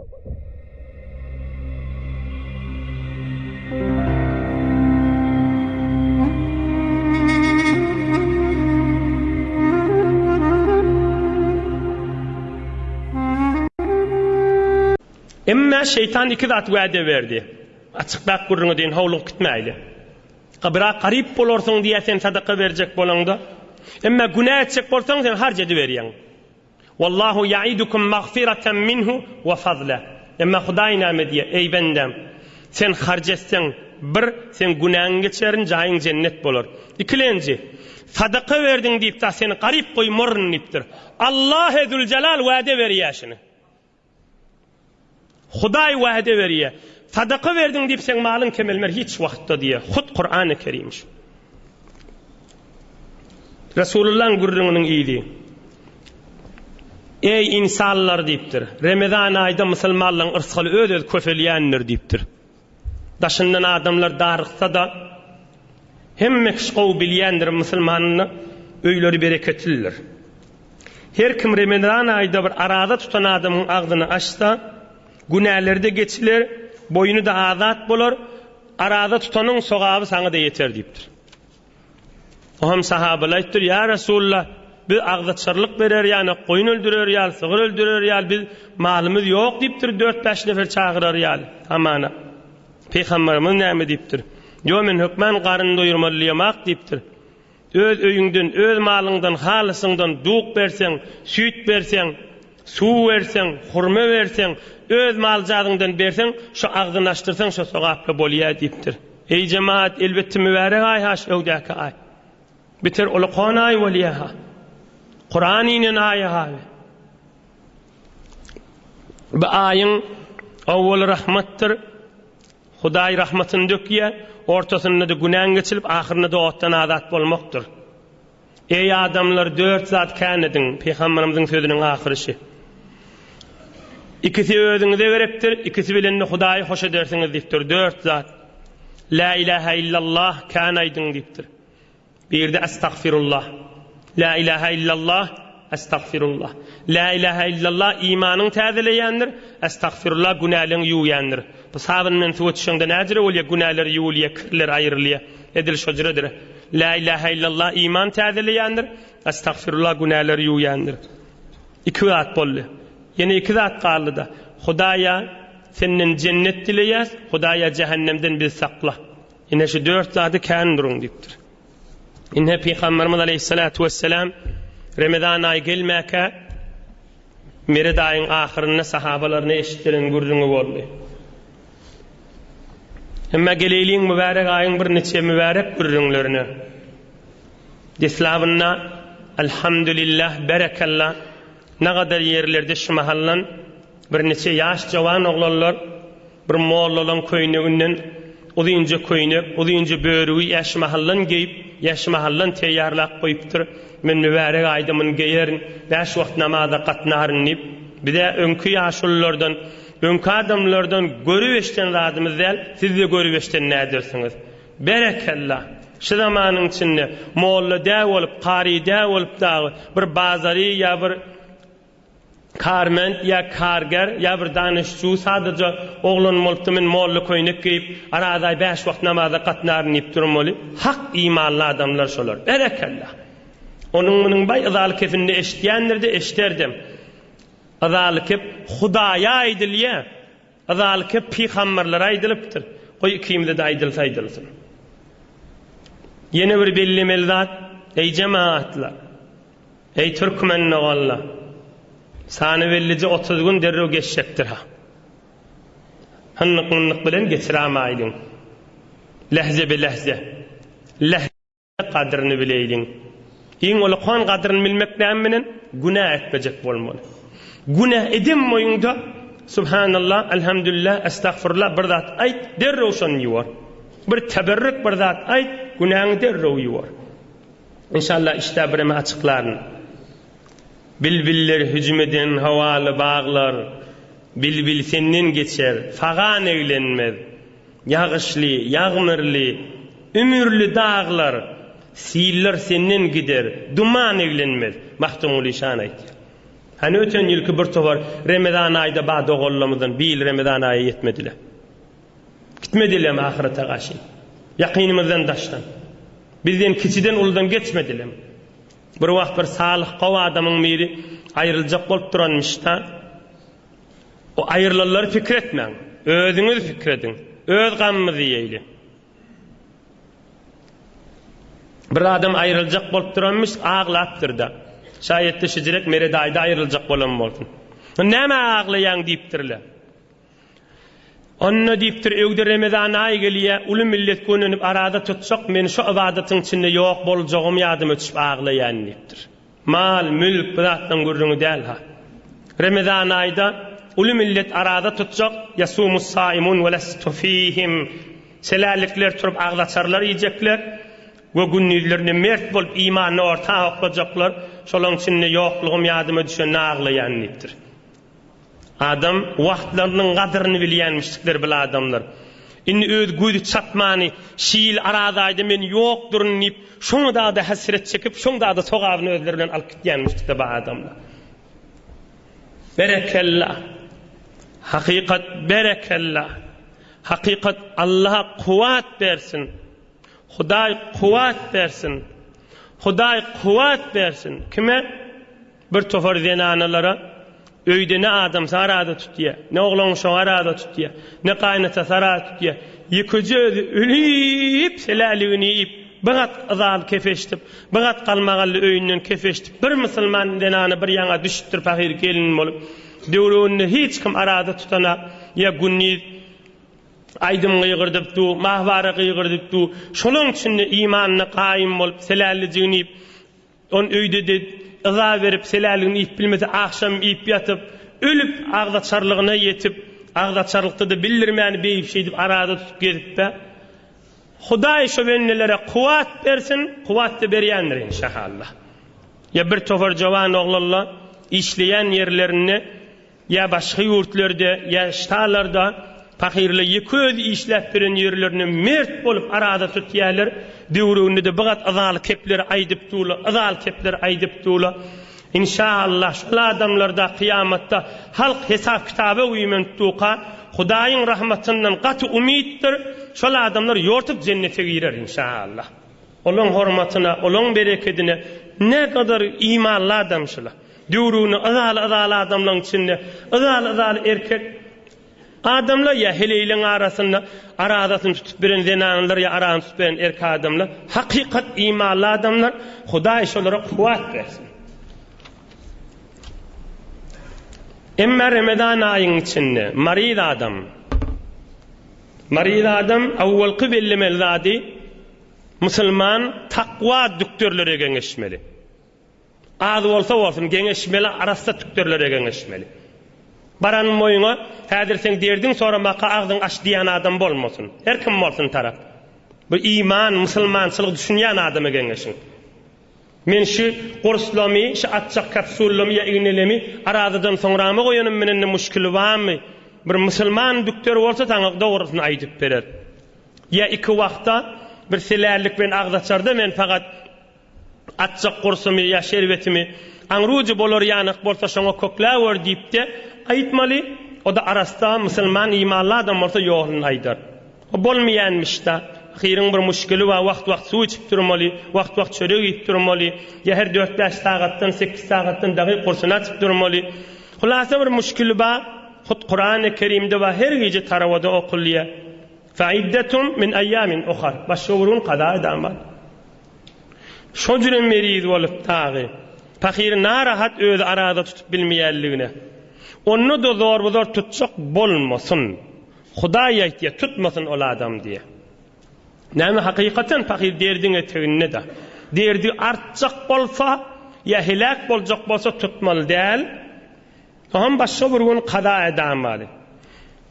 Emma şeytan iki zat vade verdi. Açıkbak gurrunu deyin havluk gitmeyli. Kabira qarib bolorsun diye sen sadaka verecek bolanda. Emma günah etcek bolsan sen harcedi veriyen. Wallahu ya'idukum mağfiratan minhu ve fadla. Emma Hudaý näme diye ey bendem sen harcetsen bir sen günahın geçerin jayın cennet bolor. İkilenci sadaka verdin deyip ta seni qarib koy morun niptir. Allah Zul Celal vade veriyaşını. Hudaý vade veriye. Sadaka verdin deyip sen malın kemelmer hiç vakitte diye. Hud Kur'an-ı Kerim'miş. Resulullah'ın gurrunun iyiliği. Ey insanlar deyiptir. Ramazan ayda Müslümanların ırsıqlı öz köfeliyenler deyiptir. Daşından adamlar darıqsa da hemme kişqow bilyendir Müslümanını öýleri bereketliler. Her kim Ramazan ayda bir arada tutan adamın ağzını açsa günahlarda geçiler, boynu da azat bolar, arada tutanın sogabı sana da yeter deyiptir. O hem sahabalar aytdyr, ya Resulullah, biz ağzatçarlık verer yani koyun öldürür yal, sığır öldürür yal, biz malımız yok deyiptir, 4-5 nefer çağırır yal. Amana. Peygamberimiz näme deyiptir? Yo men hükmen qarın doyurmalymak deyiptir. Öz öýüňden, öz malyňdan, halysyňdan duq bersen, süýt bersen, su versen, hurma versen, öz maljadyňdan bersen, şu ağzyny açtyrsan, şu sogaply bolýar deyipdir. Ey cemaat, elbetde mübarek ay haş öwdäki ay. Biter ulqan ay waliha. Kur'an inen ay ha. Bu ayın awwal rahmatdır. Hudaý rahmatyny dökýär, ortasynda da günah geçilip, ahyrynda da otdan azat bolmakdyr. Ey adamlar, 4 zat känedin, Peygamberimiziň sözüniň ahyrysy. İkisi özüňize gerekdir, ikisi bilen Hudaýy hoş edersiňiz diýipdir. 4 zat. La ilahe illallah kanaydın diýipdir. Bir de estağfirullah. La ilahe illallah estağfirullah. La ilahe illallah imanın täzeleýändir, estağfirullah günahlyň ýuýandyr. Bu sabyn men suwatşyňda näjere bolýar günahlar ýuwulýar, kirler aýrylýar. Edil şojradyr. La ilahe illallah iman täzeleýändir, estağfirullah günahlar ýuýandyr. İki zat boldy. Yine iki zat kaldı da. Hudaýa senin cennet dileýär, Hudaýa cehennemden bizi sakla. Yine şu 4 zatı kän durun diýipdir. Inne Peygamberimiz aleyhissalatu vesselam Ramazan ayı gelmäke Mered ayın ahyrynda sahabalaryny eşitdiren gurrungy boldy. Hemme geleyliň mübarek ayın bir neçe mübarek gurrunlaryny Dislavynna elhamdülillah berekallah ne kadar yerlerde şu mahallan bir neçe yaş jawan oglanlar bir mollalan köýnegünden uzunca köýnek, uzunca böreği yaş mahallan geyip, yaş mahallan teýýarlap goýupdyr. Men mübarek aýdymyň geýerin, 5 wagt namaza gatnaryň diýip, bir de öňkü ýaşullardan, öňkü adamlardan görüp eşden radymyz däl, siz de görüp eşden nädersiňiz. Berekallah. Şu zamanyň içinde molla däw bolup, qari däw bolup dağı bir bazary ýa bir karment ya karger ya bir danışçu sadece oğlun moltu men mollu köýnek giyip arada 5 wagt namaza gatnaryny ýyp durmaly. Hak imanly adamlar şolar. Berekallah. Onuň munyň bay azalkefinde eşitýändir de eşiterdim. Azalkep Hudaýa aýdylýar. Azalkep peýgamberlere aýdylypdyr. Goý kimde de aýdylsa aýdylsyn. Yine bir bellemeli zat, ey cemaatlar, ey türkmen oğallar, sany bellice 30 gün derrew geçecekdir ha. Hınnyk bilen geçirämäýdiň. Lehze be lehze. Lehze kadryny bileýdiň. Iň ulkan kadryny bilmek bilen günah etmejek bolmaly. Günah edem moýunda subhanallah, elhamdülillah, estağfirullah bir zat aýt, derrew şonu ýuwar. Bir teberrük bir zat aýt, günahyny derrew ýuwar. İnşallah işte bireme açyklaryn. Bilbiller hücum eden havalı bağlar, bilbil senden geçer, fagan eylenmez. Yağışlı, yağmurlu, ümürlü dağlar, siller senden gider, duman eylenmez. Mahtumul İşan aytýar. Hani öten ýylky bir tovar Ramazan aýda bada gollamydan bir ýyl Ramazan aýy ýetmediler. Gitmediler ahirete gaşy. Ýaqynymyzdan daşdan. Bizden kiçiden uldan geçmediler. Bir wagt bir salyh gawa adamyň biri aýryljak bolup duranmışda. O aýrylary fikir etmeň. Özüňiz fikir edin. Öz gamymyzy ýeýli. Bir adam aýryljak bolup duranmış, aglapdyr da. Şayetde şejerek meredaýda aýryljak bolan bolsun. Näme aglaýan diýipdirler. Onno diýipdir, öwde Ramazan aýy gelýär, uly millet gönünip arada tutsak, men şu ibadatyň içinde ýok boljagym ýadym ötüp aglaýan diýipdir. Mal, mülk, bidatdan gürrüňi däl ha. Ramazan aýda uly millet arada tutsak, yasumus saimun we lastu fihim. Selalikler turup aglaçarlar ýejekler. Ve günnüzlerine mert bolup imanı orta okuyacaklar. Şolaň içinde yoklugum ýadyma düşen aglaýanlypdyr. Adam wagtlarynyň gadryny bilýänmişlikler bil adamlar. Inni öz güýdi çatmany, şiil aradaýda men ýokdurun diýip, şoňda da hasret çekip, şoňda da sogabyny özleri bilen alyp gitýänmişlikler bu adamlar. Berekellah. Hakikat berekellah. Hakikat Allah'a kuvvet versin. Hudaý kuvvet versin. Hudaý kuvvet versin. Kime? Bir tofar zenanalara öýde ne adam sarada tutýar, ne oglan şo arada tutýar, ne gaýnata sarada tutýar. Ýekeje ölüp selaligini ýip, bigat azal kefeştip, bigat galmagally öýünden kefeştip. Bir musulman zenana bir ýaňa düşüpdir pahir gelin bolup. Döwründe hiç kim arada tutana ya günniz aydym gıygırdypdy, mahwara gıygırdypdy. Şolaň içinde imanyny gaýym bolup selaligini ýip, on öýde de ıza verip selaligini ýip bilmese akşam ýip ýatyp, ölüp agdaçarlygyna ýetip, agdaçarlykda da bildirmäni beýip şeýdip arada tutup gedipde. Hudaý şo bennelere kuvvet bersin, kuvvet de berýändir inşallah. Ya bir tofar jowan oglanlar işleyen yerlerini ya başka yurtlarda ya ştalarda fakirle ýeköz işläp beren yerlerini mert bolup arada tutýarlar. Döwründe de bigat azal kepler aýdyp durlar, azal kepler aýdyp durlar. İnşallah şu adamlarda kıyamatda halk hesap kitabe uyumen tuqa Hudaýyň rahmatyndan gaty umiddir. Şol adamlar ýortup jennete girer inşallah. Olaň hormatyna, olaň bereketine ne kadar imanly adamşylar. Döwrüni azal adamlaryň içinde azal erkek adamlar ya heleyleň arasynda aradasyny tutup beren zenanlar ya arany tutup beren erkek adamlar hakikat imanly adamlar. Hudaý şolara kuvvet bersin. Emma Ramazan aýynyň içinde marid adam awwalky bellemeli zady musulman takwa düktörlere geňeşmeli. Az bolsa bolsun geňeşmeli, arasda düktörlere geňeşmeli. Baran moýuna häzir sen derdiň soramakka agdyň aç diýen adam bolmasyn. Her kim bolsun tarap. Bu iman, musulmançylyk düşünýän adamy geňeşin. Men şu gurslamy, şu atçak kapsullamy ya ignelemi aradadan soňramy goýanym menen müşkili barmy? Bir musulman düktör bolsa taňa dogrusyny aýdyp berer. Ya iki wagtda bir selerlik bilen agdaçarda men fakat atçak gursumy ya şerbetimi aňruji bolar ýanyk bolsa şoňa kokläwer diýip de aýtmaly. O da arasda musulman imanly adam bolsa ýogyny aýdar. O bolmaýanmışda Ahirin bir müşkili var, wagt su içip durmaly, wagt çörek ýep durmaly, ya her 4-5 sagatdan 8 sagatdan dagy kursyna açyp durmaly. Hulasa bir müşkili bar, Kur'an-ı Kerimde var her gece tarawada okulýar. Fa'iddatun min ayyamin ukhar. Başgurun qada edamad. Şo jüren meriz bolup tagy. Fakir narahat öz arada tutup bilmeýänligine. Onu da zor tutsak bolmasın. Hudaý aýtdy, tutmasın ol adam diye. Näme hakikaten fakir derdiňe teginne de. Derdi artjak bolsa ya helak boljak bolsa tutmaly däl. Hem başga bir gün qada edamady.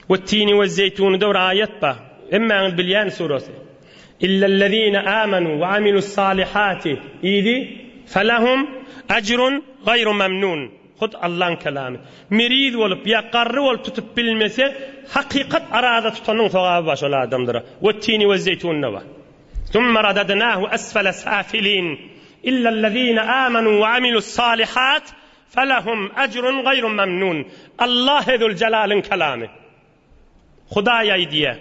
Ve tini ve zeytun da ayet ba. Emma bilyan suresi. İllellezine amenu ve amilus salihati idi felahum ecrun gayru memnun. Hud Allah'ın kelamı. Merid olup ya qarry olup tutup bilmese hakikat arada tutanyň sogabı baş ol adamlara. Ve tini ve zeytun va. Thumma radadnahu asfala safilin. İllellezine amenu ve amilus salihat felahum ecrun gayru memnun. Allah edul celalın kelamı. Hudaya diye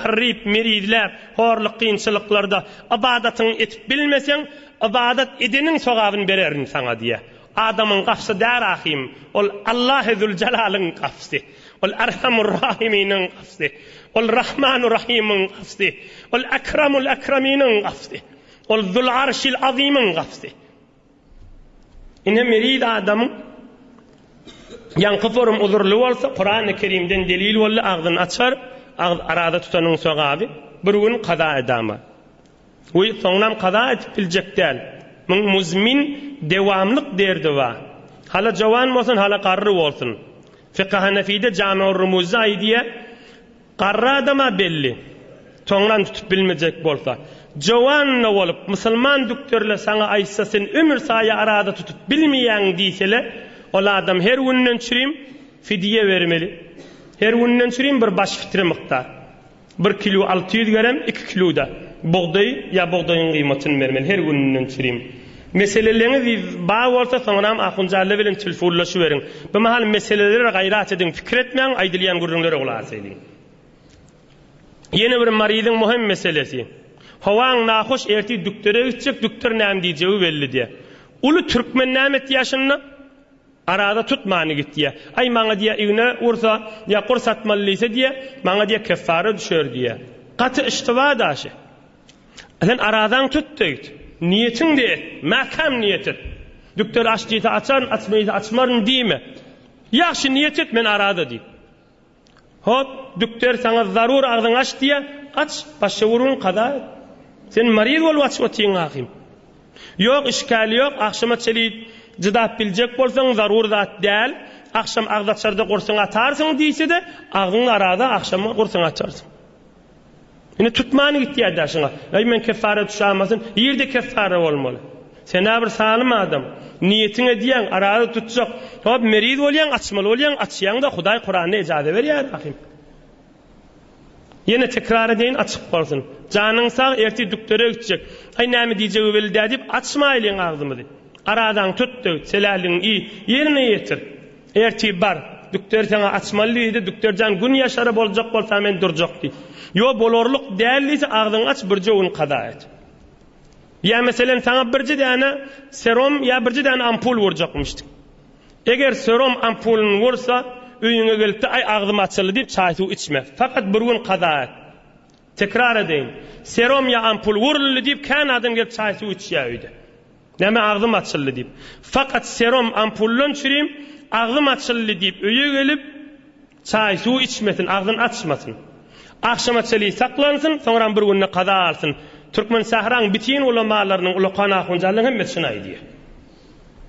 garip miridler horluk kıyınçılıklarda ibadatını etip bilmesen ibadat edenin sogabını bererin sana diye. Adamın kafsı der ahim. Ol Allah edul celalın kafsı. Ol erhamur rahiminin kafsı. Ol rahmanur rahimin kafsı. Ol ekramul ekraminin kafsı. Ol zul arşil azimin kafsı. İne merid adamın yankı forum uzurlu olsa Kur'an-ı Kerim'den delil ollu ağzını açar, arada tutanın soğabı bir gün qada edama. Uy sonram qada etip bilecek değil. Muzmin devamlık derdi var. Hala cavan olsun, hala qarrı olsun. Fiqh Hanefi'de Cami-ur Rumuz'da diye qarrı adama belli. Sonram tutup bilmeyecek bolsa. Cavan ne olup, Müslüman doktorla sana aysa sen ömür sayı arada tutup bilmeyen diysele, ol adam her günden çürüyüm fidye vermeli. Her günden çürüyüm bir baş fitre miktar. 1 kilo 600 gram 2 kilo da buğday ya buğdayın kıymetini vermeli. Her günden çürüyüm. Meseleleriniz bağ olsa sonra ahuncarlı bilen telefonlaşı verin. Bu mahal meseleleri gayrat edin, fikir etmeyen, aydılayan gurrunları olarsa edin. Yeni bir maridin muhim meselesi. Havan nahoş erti doktora gidecek, doktor näme diyeceği belli diye. Ulu Türkmen näme etýäşini arada tutmany git diye. Ay maňa diye ýene ursa ya qurs atmallysa diye, maňa diye keffara düşer diye. Gaty iştiba daşy. Sen aradan tut diýdi. Niyetin de makam niyeti. Doktor açdysa açar, açmaysa açmaryn diýme. Ýaşy niyet et men arada diýip. Hop doktor sana zarur ağzını aç diye aç başa vurun qada. Sen mariz bolup açyp otyň ahim. Yok işgali yok, akşama çeli cıdap bilecek bolsaň zarur zat däl. Akşam agdaçarda qursaň atarsın diýse de ağzın arada akşama qursaň açarsın. Ine tutmany gitýär daşyňa. Ay men keffara düşämasyn, ýerde keffara bolmaly. Sen bir salim adam, niyetine diýen arada tutjak. Hop meriz bolýan, açmaly bolýan, açýan da Hudaý Kur'any ejazet berýär ahim. Yine tekrar edeyin açık bolsun. Canın sağ erti doktora gidecek. Ay näme diýjegi belli diýip açmaýlyň ağzymyzy. Aradan tutdu, selalin iyi yerine yetir. Erti bar. Doktor sana açmaly idi. Doktor can gün yaşara boljak bolsa men durjak diýip. Yo bolorluk dälise ağzını aç bir jogun qada et. Ya meselen sana birji däne serum ya birji däne ampul wurjakmyşdyk. Eger serum ampulun wursa öýüňe gelip ay ağzym açyldy diýip çaý suw içme. Fakat bir gün qada et. Tekrar edeyin. Serum ya ampul wuruldy diýip kan adam gelip çaý suw içýärdi. Näme ağzym açyldy diýip. Fakat serum ampullun çürüyüm ağzım açyldy diýip öýe gelip çaý suw içmesin, ağzyn açmasın. Akşama çeli saklansın, sonra bir günne qada alsın. Türkmen sahran bitin ulamalarynyň ulaqana hunjalygyny hemme şuna diýär.